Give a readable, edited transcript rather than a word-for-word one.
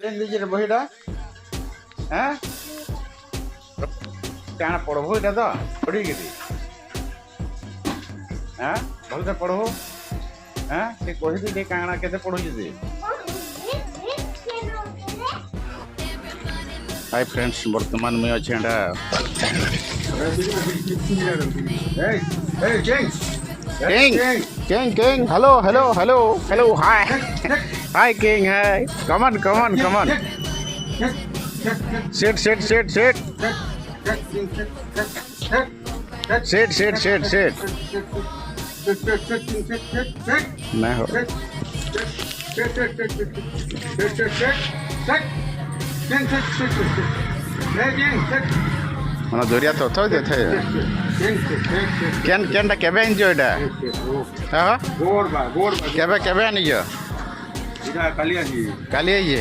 ନିଜର ବହିଟା হ্যাঁ କାଣା ପଢ଼ବୁ ଏଇଟା ତ ପଢ଼ିକିରି হ্যাঁ ଭଲସେ ପଢ଼ବୁ হ্যাঁ ଟିକେ କହିବି ଟିକେ କାଣା କେତେ ପଢ଼ୁଛୁ ଯେ ହାଇ ଫ୍ରେଣ୍ଡସ୍ ବର୍ତ୍ତମାନ ମୁଇଁ ଅଛି ଏଇଟା King, hello, hi, hi King, hi, come on, sit, मैं हो mana duriya to thoi de the ken da kebe enjoy da ha गोर बा kebe ani jo इधर कलिया जी kali aye